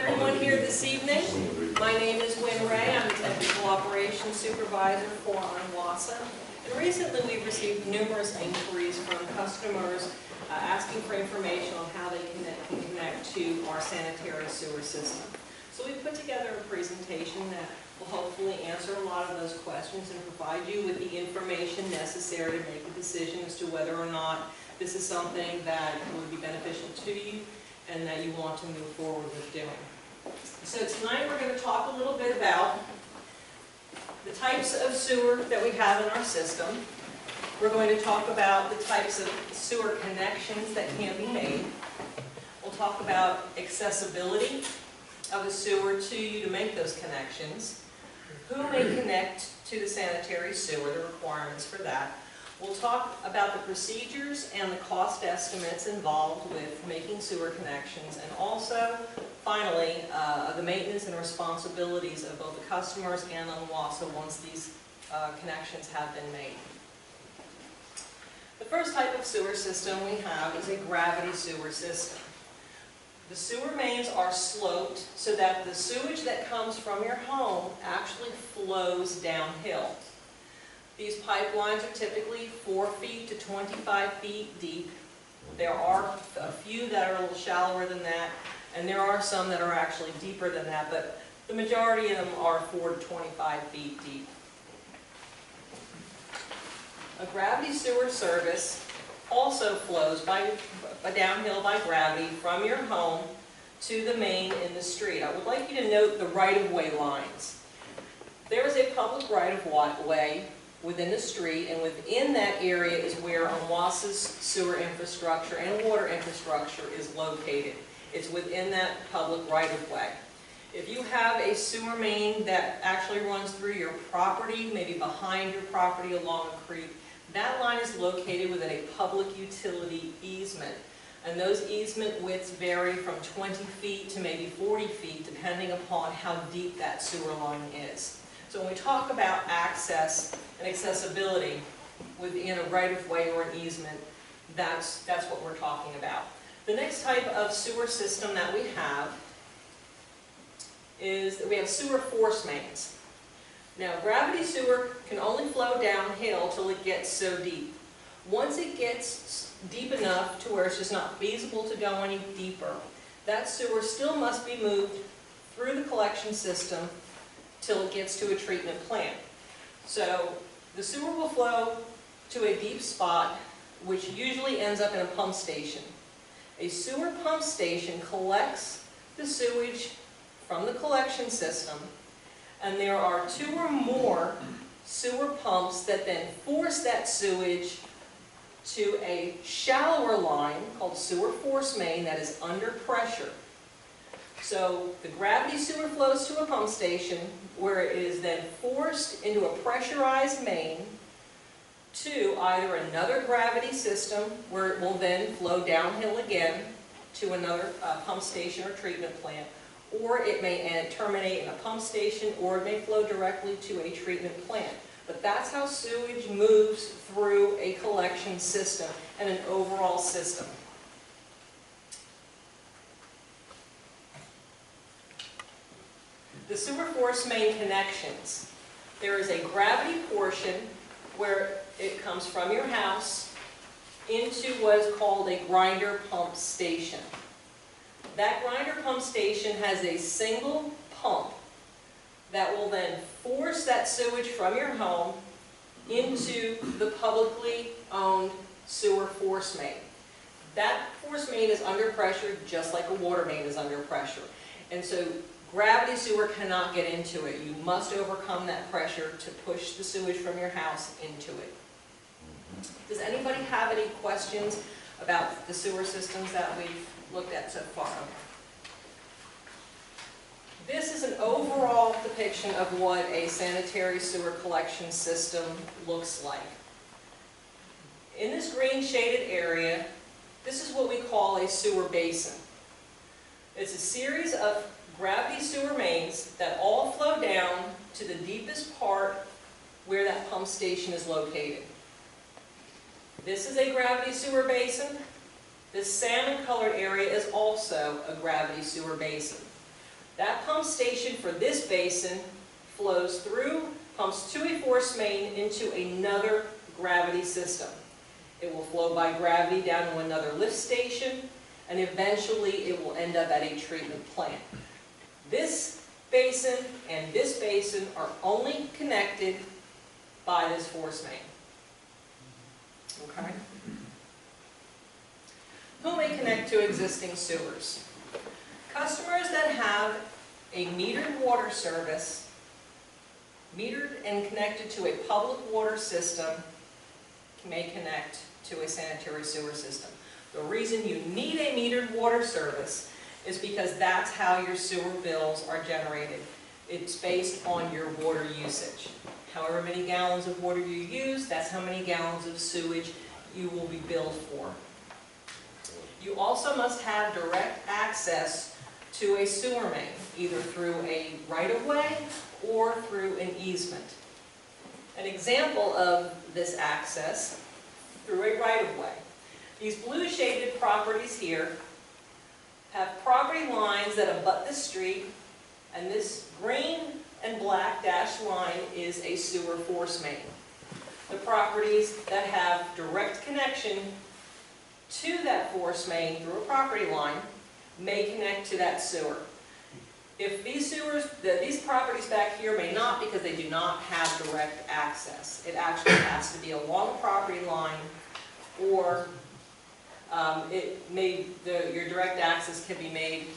everyone here this evening. My name is Wynn Ray. I'm the Technical Operations Supervisor for Onwasa. And recently we've received numerous inquiries from customers asking for information on how they can connect to our sanitary sewer system. So we put together a presentation that will hopefully answer a lot of those questions and provide you with the information necessary to make a decision as to whether or not this is something that would be beneficial to you and that you want to move forward with doing. So tonight we're going to talk a little bit about the types of sewer that we have in our system. We're going to talk about the types of sewer connections that can be made. We'll talk about accessibility of a sewer to you to make those connections. Who may connect to the sanitary sewer, the requirements for that. We'll talk about the procedures and the cost estimates involved with making sewer connections, and also, finally, the maintenance and responsibilities of both the customers and Onwasa once these connections have been made. The first type of sewer system we have is a gravity sewer system. The sewer mains are sloped so that the sewage that comes from your home actually flows downhill. These pipelines are typically 4 feet to 25 feet deep. There are a few that are a little shallower than that, and there are some that are actually deeper than that, but the majority of them are 4 to 25 feet deep. A gravity sewer service also flows downhill by gravity from your home to the main in the street. I would like you to note the right-of-way lines. There is a public right-of-way within the street, and within that area is where Onwasa's sewer infrastructure and water infrastructure is located. It's within that public right-of-way. If you have a sewer main that actually runs through your property, maybe behind your property along a creek, that line is located within a public utility easement. And those easement widths vary from 20 feet to maybe 40 feet, depending upon how deep that sewer line is. So when we talk about access and accessibility within a right-of-way or an easement, that's what we're talking about. The next type of sewer system that we have is that we have sewer force mains. Now, gravity sewer can only flow downhill till it gets so deep. Once it gets deep enough to where it's just not feasible to go any deeper, that sewer still must be moved through the collection system till it gets to a treatment plant. So the sewer will flow to a deep spot, which usually ends up in a pump station. A sewer pump station collects the sewage from the collection system, and there are 2 or more sewer pumps that then force that sewage to a shallower line called sewer force main that is under pressure. So the gravity sewer flows to a pump station where it is then forced into a pressurized main to either another gravity system where it will then flow downhill again to another pump station or treatment plant, or it may terminate in a pump station, or it may flow directly to a treatment plant. But that's how sewage moves through a collection system and an overall system. The sewer force main connections. There is a gravity portion where it comes from your house into what is called a grinder pump station. That grinder pump station has a single pump that will then force that sewage from your home into the publicly owned sewer force main. That force main is under pressure just like a water main is under pressure. And so gravity sewer cannot get into it. You must overcome that pressure to push the sewage from your house into it. Does anybody have any questions about the sewer systems that we've looked at so far? This is an overall depiction of what a sanitary sewer collection system looks like. In this green shaded area, this is what we call a sewer basin. It's a series of gravity sewer mains that all flow down to the deepest part where that pump station is located. This is a gravity sewer basin. This salmon colored area is also a gravity sewer basin. That pump station for this basin flows through, pumps to a force main into another gravity system. It will flow by gravity down to another lift station, and eventually it will end up at a treatment plant. This basin and this basin are only connected by this force main. Okay? Who may connect to existing sewers? Customers that have a metered water service, metered and connected to a public water system, may connect to a sanitary sewer system. The reason you need a metered water service is because that's how your sewer bills are generated. It's based on your water usage. However many gallons of water you use, that's how many gallons of sewage you will be billed for. You also must have direct access to a sewer main, either through a right-of-way or through an easement. An example of this access through a right-of-way. These blue shaded properties here have property lines that abut the street, and this green and black dashed line is a sewer force main. The properties that have direct connection to that force main through a property line may connect to that sewer. If these properties back here may not, because they do not have direct access. It actually has to be along a property line, or your direct access can be made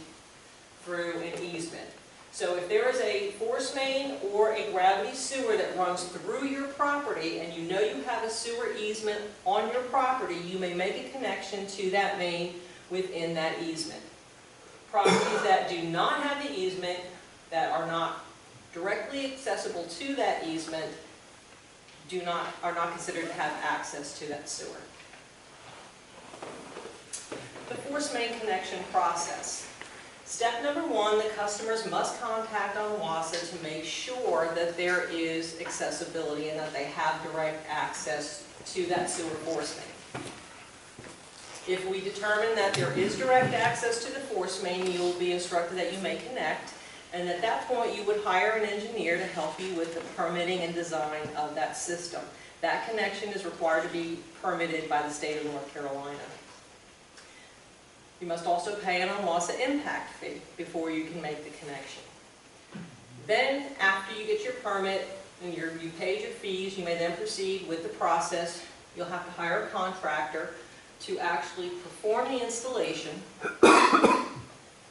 through an easement. So if there is a force main or a gravity sewer that runs through your property, and you know you have a sewer easement on your property, you may make a connection to that main within that easement. Properties that do not have the easement, that are not directly accessible to that easement, are not considered to have access to that sewer. The force main connection process. Step number one, the customers must contact Onwasa to make sure that there is accessibility and that they have direct access to that sewer force main. If we determine that there is direct access to the force main, you will be instructed that you may connect, and at that point you would hire an engineer to help you with the permitting and design of that system. That connection is required to be permitted by the state of North Carolina. You must also pay an Onwasa impact fee before you can make the connection. Then, after you get your permit and you paid your fees, you may then proceed with the process. You'll have to hire a contractor to actually perform the installation,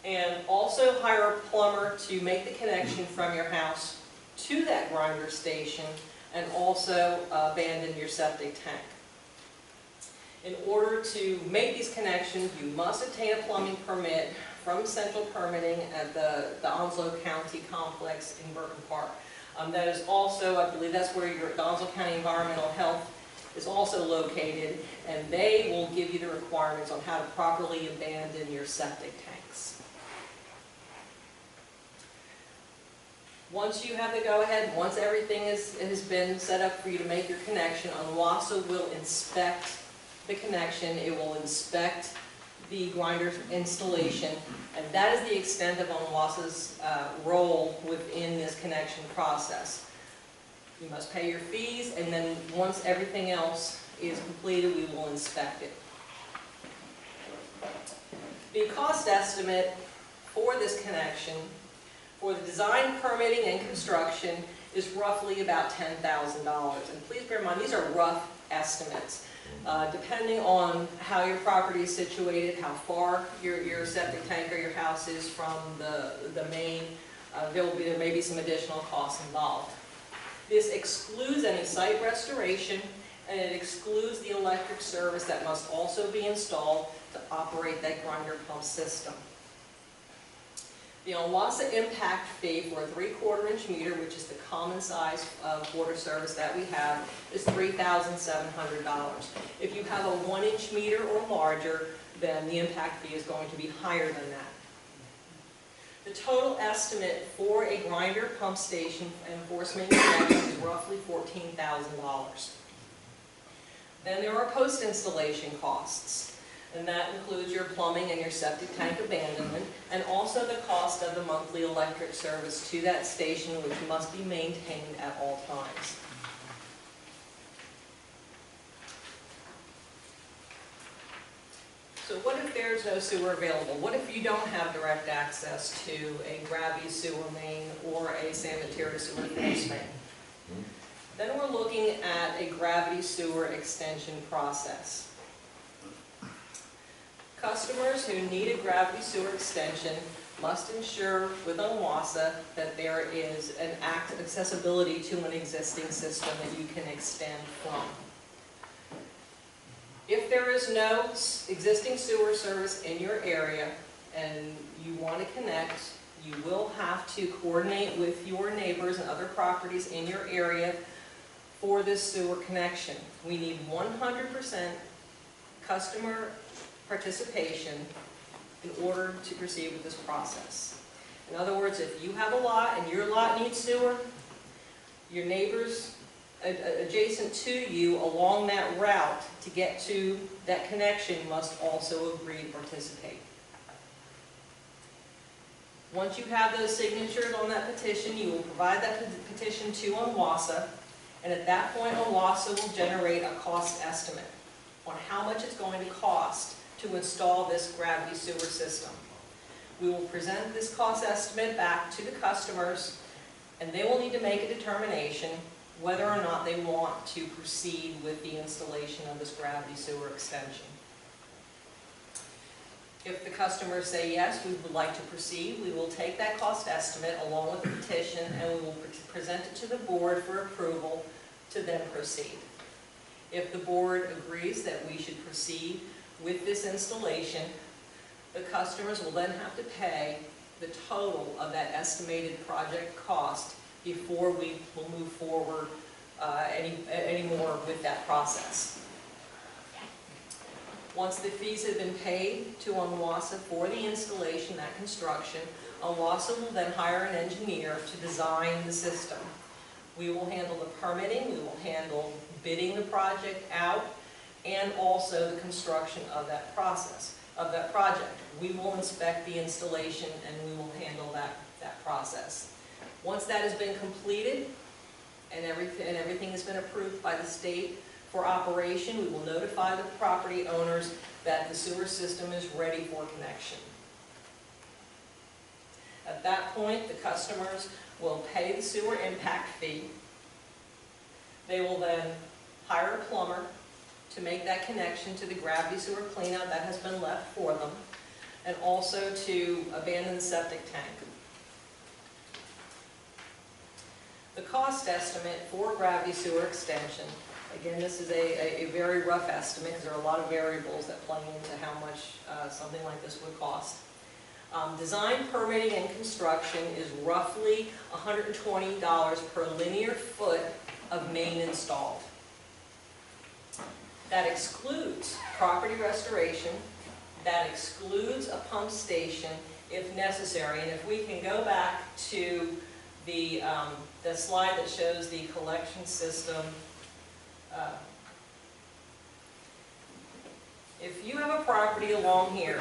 and also hire a plumber to make the connection from your house to that grinder station, and also abandon your septic tank. In order to make these connections, you must obtain a plumbing permit from Central Permitting at the Onslow County Complex in Burton Park. That is also, I believe that's where the Onslow County Environmental Health is also located, and they will give you the requirements on how to properly abandon your septic tanks. Once you have the go-ahead, once everything has been set up for you to make your connection, Onwasa will inspect the connection. It will inspect the grinder installation, and that is the extent of Onwasa's role within this connection process. You must pay your fees, and then once everything else is completed, we will inspect it. The cost estimate for this connection, for the design, permitting, and construction, is roughly about $10,000. And please bear in mind, these are rough estimates. Depending on how your property is situated, how far your septic tank or your house is from the main, there may be some additional costs involved. This excludes any site restoration, and it excludes the electric service that must also be installed to operate that grinder pump system. The Onwasa impact fee for a 3/4 inch meter, which is the common size of water service that we have, is $3,700. If you have a 1 inch meter or larger, then the impact fee is going to be higher than that. The total estimate for a grinder pump station and force main connection is roughly $14,000. Then there are post-installation costs. And that includes your plumbing and your septic tank abandonment, and also the cost of the monthly electric service to that station, which must be maintained at all times. So what if there's no sewer available? What if you don't have direct access to a gravity sewer main or a sanitary sewer force main? Then we're looking at a gravity sewer extension process. Customers who need a gravity sewer extension must ensure with Onwasa that there is an accessibility to an existing system that you can extend from. If there is no existing sewer service in your area and you want to connect, you will have to coordinate with your neighbors and other properties in your area for this sewer connection. We need 100% customer participation in order to proceed with this process. In other words, if you have a lot and your lot needs sewer, your neighbors adjacent to you along that route to get to that connection must also agree to participate. Once you have those signatures on that petition, you will provide that petition to Onwasa, and at that point Onwasa will generate a cost estimate on how much it's going to cost to install this gravity sewer system. We will present this cost estimate back to the customers, and they will need to make a determination whether or not they want to proceed with the installation of this gravity sewer extension. If the customers say yes, we would like to proceed, we will take that cost estimate along with the petition and we will present it to the board for approval to then proceed. If the board agrees that we should proceed with this installation, the customers will then have to pay the total of that estimated project cost before we will move forward any more with that process. Once the fees have been paid to Onwasa for the installation, that construction, Onwasa will then hire an engineer to design the system. We will handle the permitting, we will handle bidding the project out, and also the construction of that process, of that project. We will inspect the installation and we will handle that process. Once that has been completed and everything has been approved by the state for operation, we will notify the property owners that the sewer system is ready for connection. At that point, the customers will pay the sewer impact fee. They will then hire a plumber to make that connection to the gravity sewer cleanout that has been left for them, and also to abandon the septic tank. The cost estimate for gravity sewer extension, again, this is a very rough estimate because there are a lot of variables that play into how much something like this would cost. Design, permitting, and construction is roughly $120 per linear foot of main installed. That excludes property restoration, that excludes a pump station if necessary. And if we can go back to the slide that shows the collection system. If you have a property along here,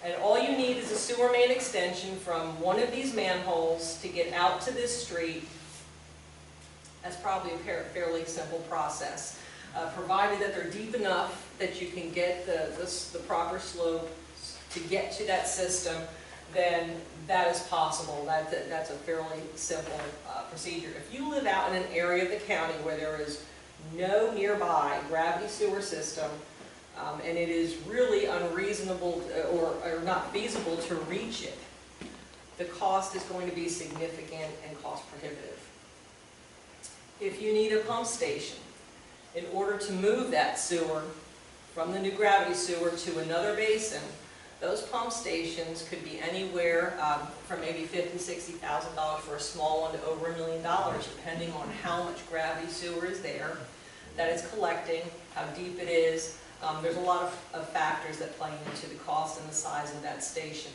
and all you need is a sewer main extension from one of these manholes to get out to this street, that's probably a fairly simple process. Provided that they're deep enough that you can get the proper slope to get to that system, then that is possible. That's a fairly simple procedure. If you live out in an area of the county where there is no nearby gravity sewer system, and it is really unreasonable or not feasible to reach it, the cost is going to be significant and cost prohibitive. If you need a pump station, in order to move that sewer from the new gravity sewer to another basin, those pump stations could be anywhere from maybe $50,000 to $60,000 for a small one to over $1 million, depending on how much gravity sewer is there, that it's collecting, how deep it is. There's a lot of factors that play into the cost and the size of that station.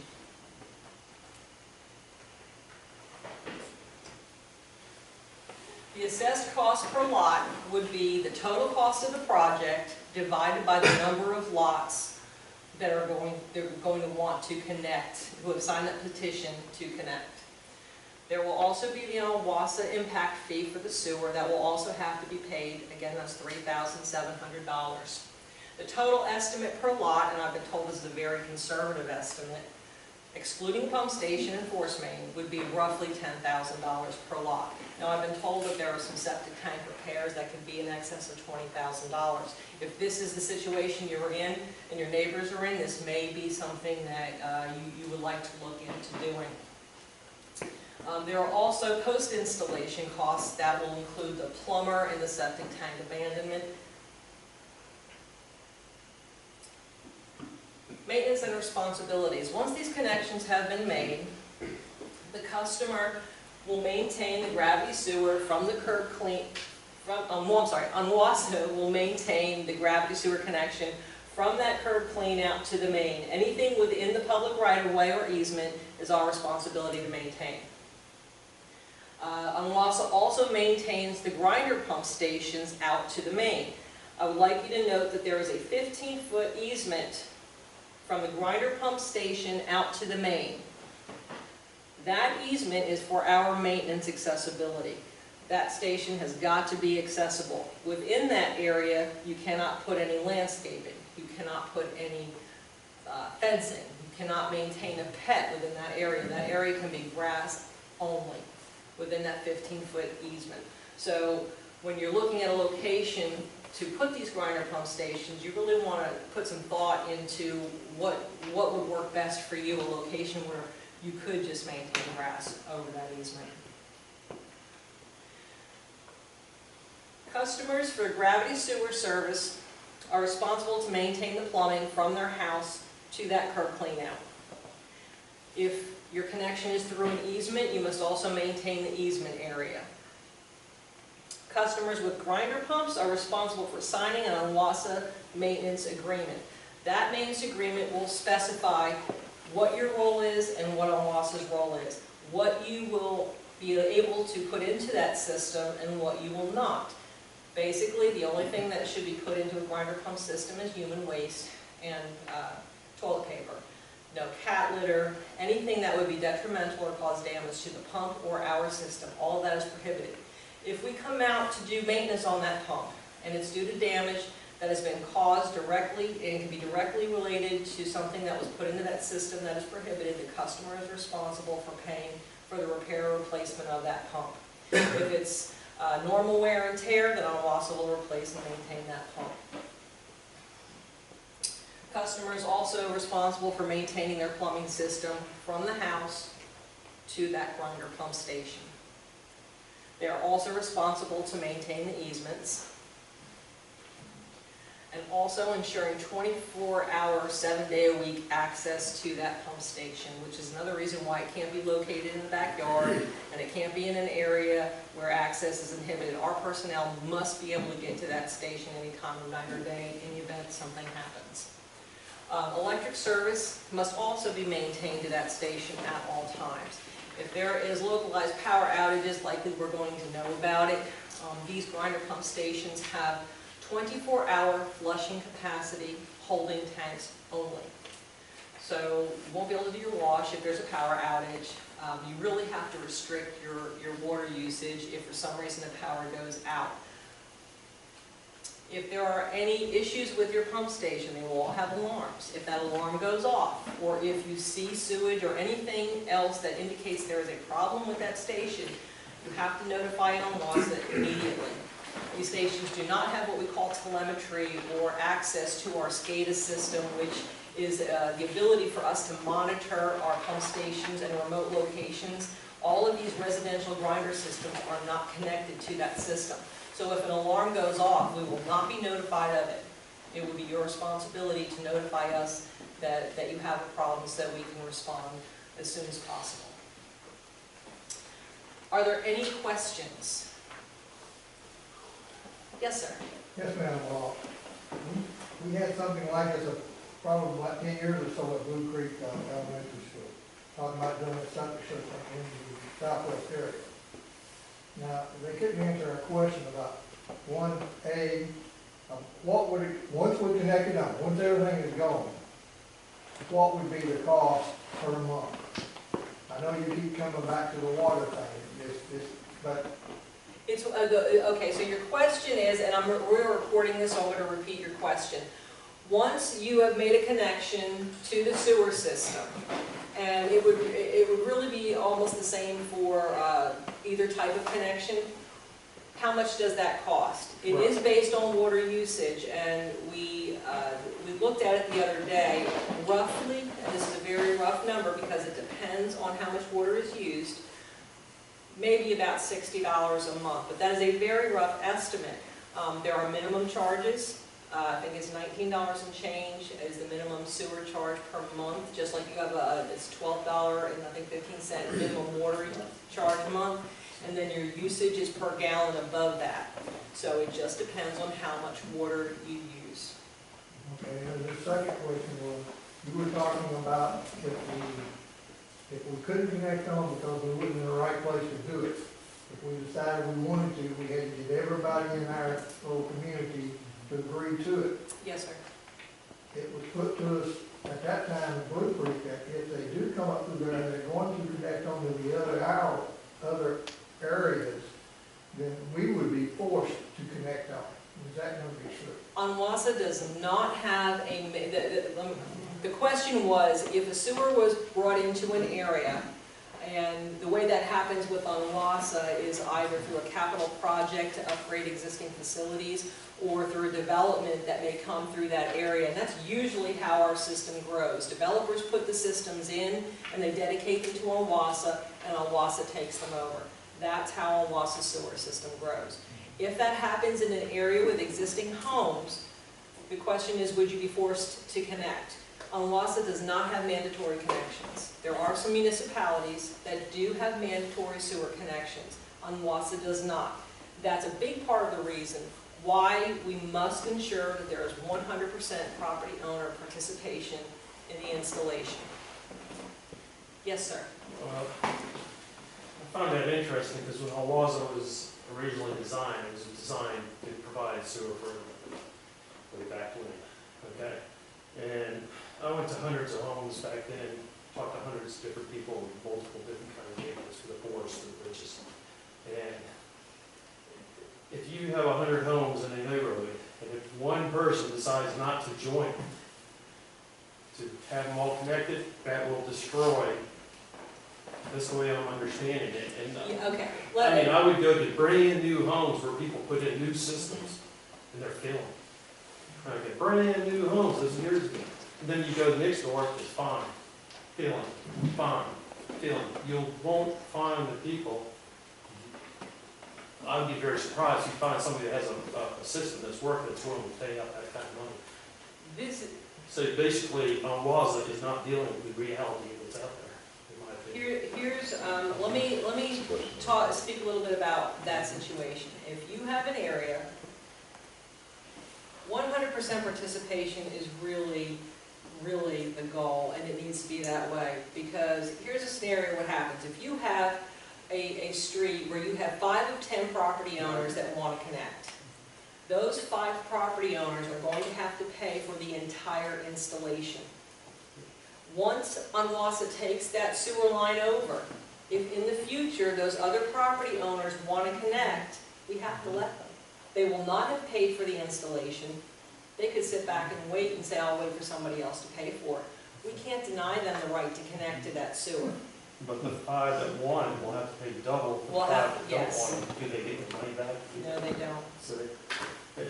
The assessed cost per lot would be the total cost of the project divided by the number of lots that are they're going to want to connect, who have signed that petition to connect. There will also be the Onwasa impact fee for the sewer that will also have to be paid. Again, that's $3,700. The total estimate per lot, and I've been told this is a very conservative estimate, excluding pump station and force main, would be roughly $10,000 per lot. Now, I've been told that there are some septic tank repairs that could be in excess of $20,000. If this is the situation you're in and your neighbors are in, this may be something that you would like to look into doing. There are also post-installation costs that will include the plumber and the septic tank abandonment. Maintenance and responsibilities. Once these connections have been made, the customer will maintain the gravity sewer from the curb clean, Onwasa will maintain the gravity sewer connection from that curb clean out to the main. Anything within the public right-of-way or easement is our responsibility to maintain. Onwasa also maintains the grinder pump stations out to the main. I would like you to note that there is a 15-foot easement from the grinder pump station out to the main. That easement is for our maintenance accessibility. That station has got to be accessible. Within that area, you cannot put any landscaping. You cannot put any fencing. You cannot maintain a pet within that area. That area can be grass only within that 15-foot easement. So when you're looking at a location to put these grinder pump stations, you really want to put some thought into what would work best for you, a location where you could just maintain grass over that easement. Customers for gravity sewer service are responsible to maintain the plumbing from their house to that curb clean out. If your connection is through an easement, you must also maintain the easement area. Customers with grinder pumps are responsible for signing an Onwasa maintenance agreement. That maintenance agreement will specify what your role is and what Onwasa's role is, what you will be able to put into that system and what you will not. Basically, the only thing that should be put into a grinder pump system is human waste and toilet paper. No cat litter, anything that would be detrimental or cause damage to the pump or our system. All of that is prohibited. If we come out to do maintenance on that pump and it's due to damage that has been caused directly and can be directly related to something that was put into that system that is prohibited, the customer is responsible for paying for the repair or replacement of that pump. If it's normal wear and tear, then Onwasa will replace and maintain that pump. Customer is also responsible for maintaining their plumbing system from the house to that grinder pump station. They are also responsible to maintain the easements and also ensuring 24-hour, 7-day-a-week access to that pump station, which is another reason why it can't be located in the backyard and it can't be in an area where access is inhibited. Our personnel must be able to get to that station any time of night or day in the event something happens. Electric service must also be maintained to that station at all times. If there is localized power outages, likely we're going to know about it. These grinder pump stations have 24-hour flushing capacity holding tanks only. So you won't be able to do your wash if there's a power outage. You really have to restrict your water usage if for some reason the power goes out. If there are any issues with your pump station, they will all have alarms. If that alarm goes off, or if you see sewage or anything else that indicates there is a problem with that station, you have to notify Onwasa immediately. These stations do not have what we call telemetry or access to our SCADA system, which is the ability for us to monitor our pump stations and remote locations. All of these residential grinder systems are not connected to that system. So if an alarm goes off, we will not be notified of it. It will be your responsibility to notify us that you have a problem so that we can respond as soon as possible. Are there any questions? Yes, sir. Yes, ma'am. We had something like this probably about 10 years or so at Blue Creek Elementary School, talking about doing a septic system in the southwest area. Now, they couldn't answer our question about 1A, what would it, once we connect it up, once everything is gone, what would be the cost per month? I know you keep coming back to the water thing, but It's, okay, so your question is, and we're recording this, so I'm going to repeat your question. Once you have made a connection to the sewer system, and it would really be almost the same for either type of connection, how much does that cost? It is based on water usage, and we looked at it the other day, roughly, and this is a very rough number because it depends on how much water is used, maybe about $60 a month, but that is a very rough estimate. There are minimum charges. I think it's $19 and change is the minimum sewer charge per month, just like you have it's $12 and I think 15-cent minimum water charge a month, and then your usage is per gallon above that. So it just depends on how much water you use. okay, and the second question was, you were talking about if we couldn't connect on because we weren't in the right place to do it, if we decided we wanted to, we had to get everybody in our little community to agree to it. Yes, sir. It was put to us at that time in Blue Creek that if they do come up through there and they're going to connect on to the other areas, then we would be forced to connect on. Is that going to be true? Onwasa does not have the question was, if a sewer was brought into an area, and the way that happens with Onwasa is either through a capital project to upgrade existing facilities, or through a development that may come through that area, and that's usually how our system grows. Developers put the systems in, and they dedicate them to Onwasa, and Onwasa takes them over. That's how Onwasa's sewer system grows. If that happens in an area with existing homes, the question is, would you be forced to connect? Onwasa does not have mandatory connections. There are some municipalities that do have mandatory sewer connections. Onwasa does not. That's a big part of the reason why we must ensure that there is 100% property owner participation in the installation. Yes, sir. I found that interesting because when Onwasa was originally designed, it was designed to provide sewer for way back when. Okay, and I went to hundreds of homes back then, talked to hundreds of different people with multiple different kind of neighborhoods, for the poorest to the richest. And if you have 100 homes in a neighborhood, and if one person decides not to join, to have them all connected, that will destroy. That's the way I'm understanding it. And Yeah, okay. I would go to brand new homes where people put in new systems, and they're failing. Okay, brand new homes, this is years ago. And then you go next door, it's fine, failing, fine, failing. You won't find the people. I would be very surprised if you find somebody that has a system that's working, that's willing to pay out that kind of money. So basically, Onwasa is not dealing with the reality of what's out there, in my opinion. Let me speak a little bit about that situation. If you have an area, 100% participation is really the goal, and it needs to be that way, because here's a scenario what happens. If you have a street where you have 5 of 10 property owners that want to connect, those 5 property owners are going to have to pay for the entire installation. Once Onwasa takes that sewer line over, if in the future those other property owners want to connect, we have to let them. They will not have paid for the installation. They could sit back and wait and say, I'll wait for somebody else to pay for it. We can't deny them the right to connect to that sewer. But the 5 that want will have to pay double. The We'll 5 have- that yes. don't want it. Do they get the money back? No, they don't. So they